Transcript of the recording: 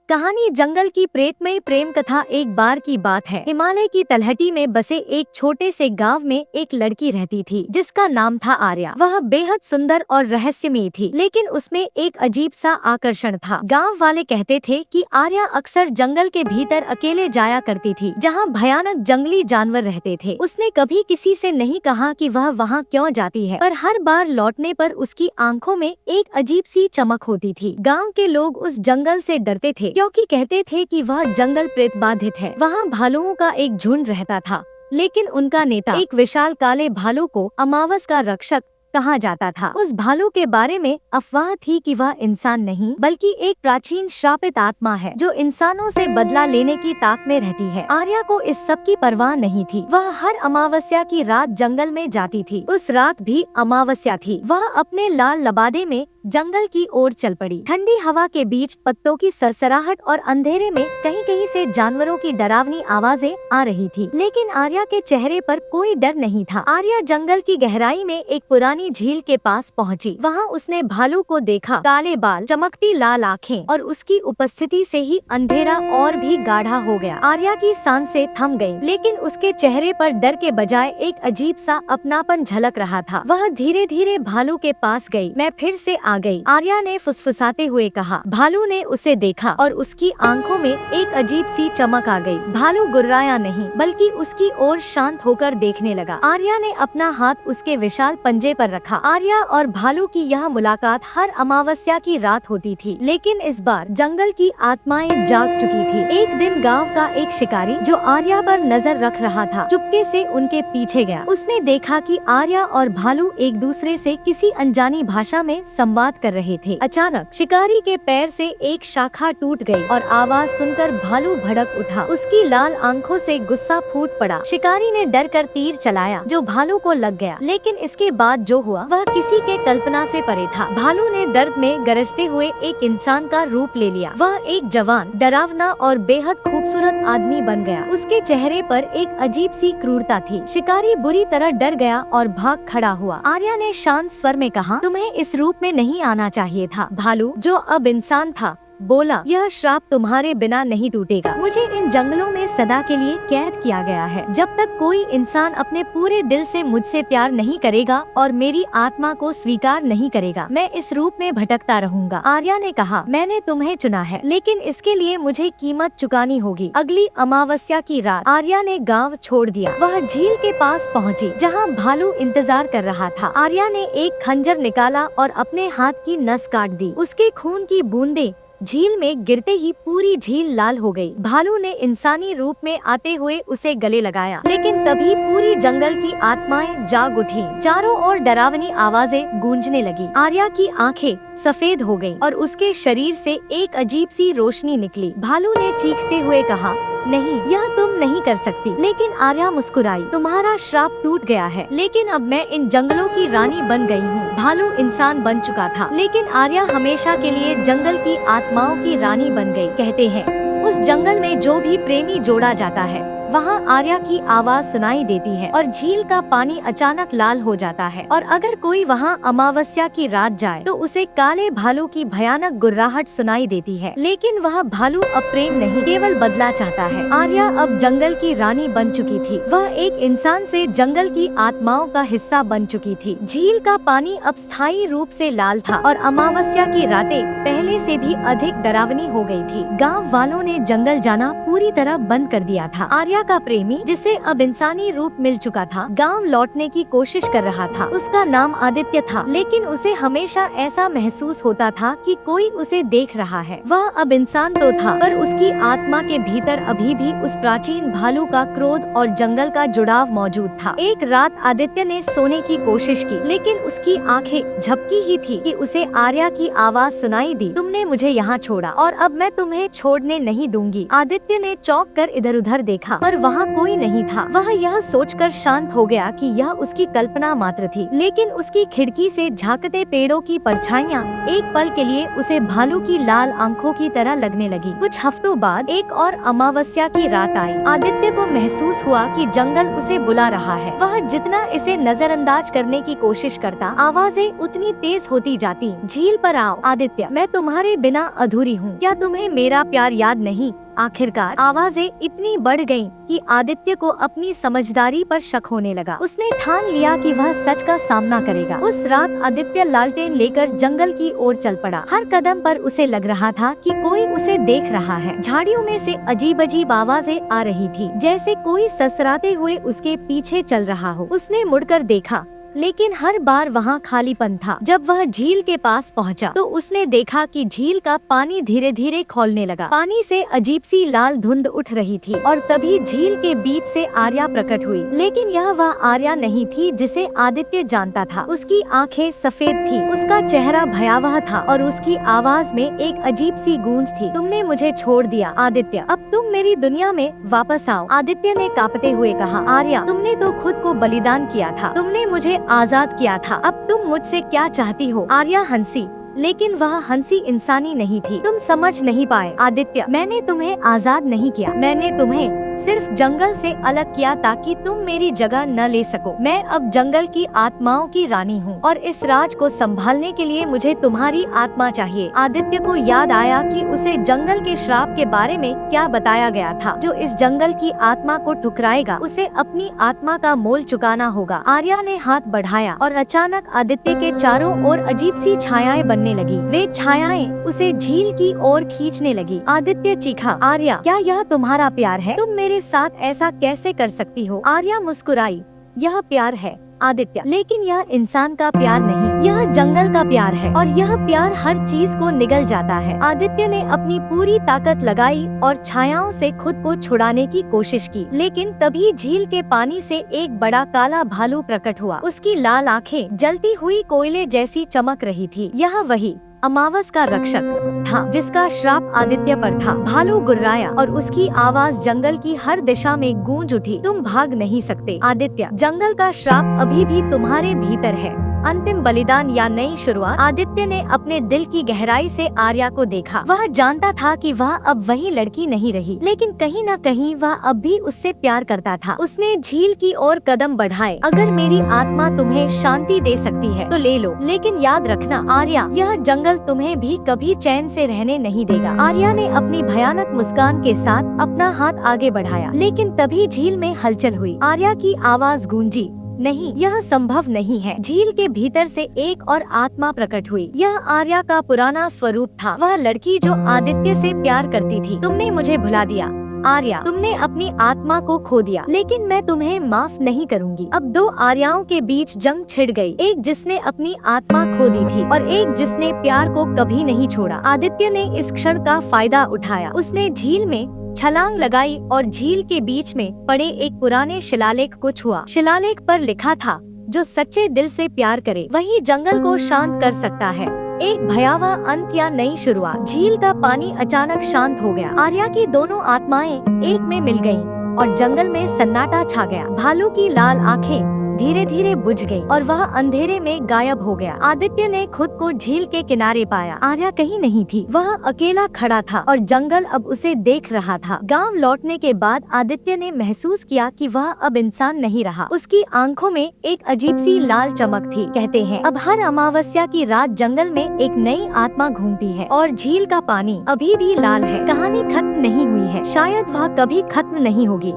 कहानी जंगल की प्रेतमयी प्रेम कथा। एक बार की बात है, हिमालय की तलहटी में बसे एक छोटे से गांव में एक लड़की रहती थी जिसका नाम था आर्या। वह बेहद सुंदर और रहस्यमयी थी, लेकिन उसमें एक अजीब सा आकर्षण था। गांव वाले कहते थे कि आर्या अक्सर जंगल के भीतर अकेले जाया करती थी, जहां भयानक जंगली जानवर रहते थे। उसने कभी किसी से नहीं कहा कि वह वहां क्यों जाती है, पर हर बार लौटने पर उसकी आंखों में एक अजीब सी चमक होती थी। गाँव के लोग उस जंगल से डरते थे, क्योंकि कहते थे कि वह जंगल प्रेत बाधित है। वहाँ भालुओं का एक झुंड रहता था, लेकिन उनका नेता एक विशाल काले भालू को अमावस का रक्षक कहा जाता था। उस भालू के बारे में अफवाह थी कि वह इंसान नहीं बल्कि एक प्राचीन श्रापित आत्मा है जो इंसानों से बदला लेने की ताक में रहती है। आर्या को इस सब की परवाह नहीं थी। वह हर अमावस्या की रात जंगल में जाती थी। उस रात भी अमावस्या थी। वह अपने लाल लबादे में जंगल की ओर चल पड़ी। ठंडी हवा के बीच पत्तों की सरसराहट और अंधेरे में कहीं कहीं से जानवरों की डरावनी आवाजें आ रही थी, लेकिन आर्या के चेहरे पर कोई डर नहीं था। आर्या जंगल की गहराई में एक पुरानी झील के पास पहुंची। वहां उसने भालू को देखा। काले बाल, चमकती लाल आँखें और उसकी उपस्थिति से ही अंधेरा और भी गाढ़ा हो गया। आर्या की सांसें थम गईं, लेकिन उसके चेहरे पर डर के बजाय एक अजीब सा अपनापन झलक रहा था। वह धीरे धीरे भालू के पास गई। मैं फिर से आ गई, आर्या ने फुसफुसाते हुए कहा। भालू ने उसे देखा और उसकी आंखों में एक अजीब सी चमक आ गई। भालू गुर्राया नहीं, बल्कि उसकी ओर शांत होकर देखने लगा। आर्या ने अपना हाथ उसके विशाल पंजे पर रखा। आर्या और भालू की यह मुलाकात हर अमावस्या की रात होती थी, लेकिन इस बार जंगल की आत्माएं जाग चुकी थी। एक दिन गांव का एक शिकारी जो आर्या पर नजर रख रहा था, चुपके से उनके पीछे गया। उसने देखा कि आर्या और भालू एक दूसरे से किसी अनजानी भाषा में संवाद कर रहे थे। अचानक शिकारी के पैर से एक शाखा टूट गई और आवाज सुनकर भालू भड़क उठा। उसकी लाल आंखों से गुस्सा फूट पड़ा। शिकारी ने डर कर तीर चलाया जो भालू को लग गया, लेकिन इसके बाद जो हुआ वह किसी के कल्पना से परे था। भालू ने दर्द में गरजते हुए एक इंसान का रूप ले लिया। वह एक जवान, डरावना और बेहद खूबसूरत आदमी बन गया। उसके चेहरे पर एक अजीब सी क्रूरता थी। शिकारी बुरी तरह डर गया और भाग खड़ा हुआ। आर्या ने शांत स्वर में कहा, तुम्हें इस रूप में नहीं आना चाहिए था। भालू, जो अब इंसान था, बोला, यह श्राप तुम्हारे बिना नहीं टूटेगा। मुझे इन जंगलों में सदा के लिए कैद किया गया है। जब तक कोई इंसान अपने पूरे दिल से मुझसे प्यार नहीं करेगा और मेरी आत्मा को स्वीकार नहीं करेगा, मैं इस रूप में भटकता रहूंगा। आर्या ने कहा, मैंने तुम्हें चुना है, लेकिन इसके लिए मुझे कीमत चुकानी होगी। अगली अमावस्या की रात आर्या ने गाँव छोड़ दिया। वह झील के पास पहुँची, जहाँ भालू इंतजार कर रहा था। आर्या ने एक खंजर निकाला और अपने हाथ की नस काट दी। उसके खून की बूंदें झील में गिरते ही पूरी झील लाल हो गई। भालू ने इंसानी रूप में आते हुए उसे गले लगाया, लेकिन तभी पूरी जंगल की आत्माएं जाग उठी। चारों ओर डरावनी आवाजें गूंजने लगी। आर्या की आंखें सफेद हो गईं और उसके शरीर से एक अजीब सी रोशनी निकली। भालू ने चीखते हुए कहा, नहीं, यह तुम नहीं कर सकती। लेकिन आर्या मुस्कुराई, तुम्हारा श्राप टूट गया है, लेकिन अब मैं इन जंगलों की रानी बन गई हूँ। भालू इंसान बन चुका था, लेकिन आर्या हमेशा के लिए जंगल की आत्माओं की रानी बन गई। कहते हैं, उस जंगल में जो भी प्रेमी जोड़ा जाता है, वहाँ आर्या की आवाज सुनाई देती है और झील का पानी अचानक लाल हो जाता है। और अगर कोई वहाँ अमावस्या की रात जाए तो उसे काले भालू की भयानक गुर्राहट सुनाई देती है। लेकिन वह भालू अब प्रेम नहीं, केवल बदला चाहता है। आर्या अब जंगल की रानी बन चुकी थी। वह एक इंसान से जंगल की आत्माओं का हिस्सा बन चुकी थी। झील का पानी अब स्थायी रूप से लाल था और अमावस्या की रातें पहले से भी अधिक डरावनी हो गई थी। गाँव वालों ने जंगल जाना पूरी तरह बंद कर दिया था। आर्या का प्रेमी, जिसे अब इंसानी रूप मिल चुका था, गांव लौटने की कोशिश कर रहा था। उसका नाम आदित्य था, लेकिन उसे हमेशा ऐसा महसूस होता था कि कोई उसे देख रहा है। वह अब इंसान तो था, पर उसकी आत्मा के भीतर अभी भी उस प्राचीन भालू का क्रोध और जंगल का जुड़ाव मौजूद था। एक रात आदित्य ने सोने की कोशिश की, लेकिन उसकी आंखें झपकी ही थी कि उसे आर्या की आवाज सुनाई दी, तुमने मुझे यहाँ छोड़ा और अब मैं तुम्हें छोड़ने नहीं दूंगी। आदित्य ने चौंक कर इधर उधर देखा, पर वहाँ कोई नहीं था। वह यह सोचकर शांत हो गया कि यह उसकी कल्पना मात्र थी, लेकिन उसकी खिड़की से झांकते पेड़ों की परछाइयाँ एक पल के लिए उसे भालू की लाल आंखों की तरह लगने लगी। कुछ हफ्तों बाद एक और अमावस्या की रात आई। आदित्य को महसूस हुआ कि जंगल उसे बुला रहा है। वह जितना इसे नजरअंदाज करने की कोशिश करता, आवाजें उतनी तेज होती जाती। झील पर आओ आदित्य, मैं तुम्हारे बिना अधूरी हूँ। क्या तुम्हें मेरा प्यार याद नहीं? आखिरकार आवाजें इतनी बढ़ गईं कि आदित्य को अपनी समझदारी पर शक होने लगा। उसने ठान लिया कि वह सच का सामना करेगा। उस रात आदित्य लालटेन लेकर जंगल की ओर चल पड़ा। हर कदम पर उसे लग रहा था कि कोई उसे देख रहा है। झाड़ियों में से अजीब अजीब आवाजें आ रही थी, जैसे कोई ससराते हुए उसके पीछे चल रहा हो। उसने मुड़कर देखा, लेकिन हर बार वहाँ खालीपन था। जब वह झील के पास पहुँचा तो उसने देखा कि झील का पानी धीरे धीरे खौलने लगा। पानी से अजीब सी लाल धुंध उठ रही थी और तभी झील के बीच से आर्या प्रकट हुई। लेकिन यह वह आर्या नहीं थी जिसे आदित्य जानता था। उसकी आंखें सफेद थी, उसका चेहरा भयावह था और उसकी आवाज में एक अजीब सी गूंज थी। तुमने मुझे छोड़ दिया आदित्य, अब तुम मेरी दुनिया में वापस आओ। आदित्य ने कांपते हुए कहा, आर्या, तुमने तो खुद को बलिदान किया था, तुमने मुझे आजाद किया था, अब तुम मुझसे क्या चाहती हो? आर्या हंसी, लेकिन वह हंसी इंसानी नहीं थी। तुम समझ नहीं पाए आदित्य, मैंने तुम्हें आजाद नहीं किया, मैंने तुम्हें सिर्फ जंगल से अलग किया ताकि तुम मेरी जगह न ले सको। मैं अब जंगल की आत्माओं की रानी हूँ और इस राज को संभालने के लिए मुझे तुम्हारी आत्मा चाहिए। आदित्य को याद आया कि उसे जंगल के श्राप के बारे में क्या बताया गया था। जो इस जंगल की आत्मा को ठुकराएगा उसे अपनी आत्मा का मोल चुकाना होगा। आर्या ने हाथ बढ़ाया और अचानक आदित्य के चारों ओर अजीब सी छायाएं बनने लगी। वे छायाएं उसे झील की ओर खींचने लगी। आदित्य चीखा, आर्या, क्या यह तुम्हारा प्यार है? तुम मेरे साथ ऐसा कैसे कर सकती हो? आर्या मुस्कुराई, यह प्यार है आदित्य, लेकिन यह इंसान का प्यार नहीं, यह जंगल का प्यार है और यह प्यार हर चीज को निगल जाता है। आदित्य ने अपनी पूरी ताकत लगाई और छायाओं से खुद को छुड़ाने की कोशिश की, लेकिन तभी झील के पानी से एक बड़ा काला भालू प्रकट हुआ। उसकी लाल आंखें जलती हुई कोयले जैसी चमक रही थी। यह वही अमावस का रक्षक था जिसका श्राप आदित्य पर था। भालू गुर्राया और उसकी आवाज जंगल की हर दिशा में गूंज उठी। तुम भाग नहीं सकते आदित्य, जंगल का श्राप अभी भी तुम्हारे भीतर है। अंतिम बलिदान या नई शुरुआत? आदित्य ने अपने दिल की गहराई से आर्या को देखा। वह जानता था कि वह अब वही लड़की नहीं रही, लेकिन कहीं न कहीं वह अब भी उससे प्यार करता था। उसने झील की ओर कदम बढ़ाए। अगर मेरी आत्मा तुम्हें शांति दे सकती है तो ले लो, लेकिन याद रखना आर्या, यह जंगल तुम्हें भी कभी चैन से रहने नहीं देगा। आर्या ने अपनी भयानक मुस्कान के साथ अपना हाथ आगे बढ़ाया, लेकिन तभी झील में हलचल हुई। आर्या की आवाज गूंजी, नहीं, यह संभव नहीं है। झील के भीतर से एक और आत्मा प्रकट हुई। यह आर्या का पुराना स्वरूप था, वह लड़की जो आदित्य से प्यार करती थी। तुमने मुझे भुला दिया आर्या, तुमने अपनी आत्मा को खो दिया, लेकिन मैं तुम्हें माफ नहीं करूंगी। अब दो आर्याओं के बीच जंग छिड़ गई, एक जिसने अपनी आत्मा खो दी थी और एक जिसने प्यार को कभी नहीं छोड़ा। आदित्य ने इस क्षण का फायदा उठाया। उसने झील में छलांग लगाई और झील के बीच में पड़े एक पुराने शिलालेख को छुआ। शिलालेख पर लिखा था, जो सच्चे दिल से प्यार करे वही जंगल को शांत कर सकता है। एक भयावह अंत या नई शुरुआत। झील का पानी अचानक शांत हो गया। आर्या की दोनों आत्माएं एक में मिल गईं और जंगल में सन्नाटा छा गया। भालू की लाल आंखें धीरे धीरे बुझ गई और वह अंधेरे में गायब हो गया। आदित्य ने खुद को झील के किनारे पाया। आर्या कहीं नहीं थी, वह अकेला खड़ा था और जंगल अब उसे देख रहा था। गांव लौटने के बाद आदित्य ने महसूस किया कि वह अब इंसान नहीं रहा। उसकी आंखों में एक अजीब सी लाल चमक थी। कहते हैं अब हर अमावस्या की रात जंगल में एक नई आत्मा घूमती है और झील का पानी अभी भी लाल है। कहानी खत्म नहीं हुई है, शायद वह कभी खत्म नहीं होगी।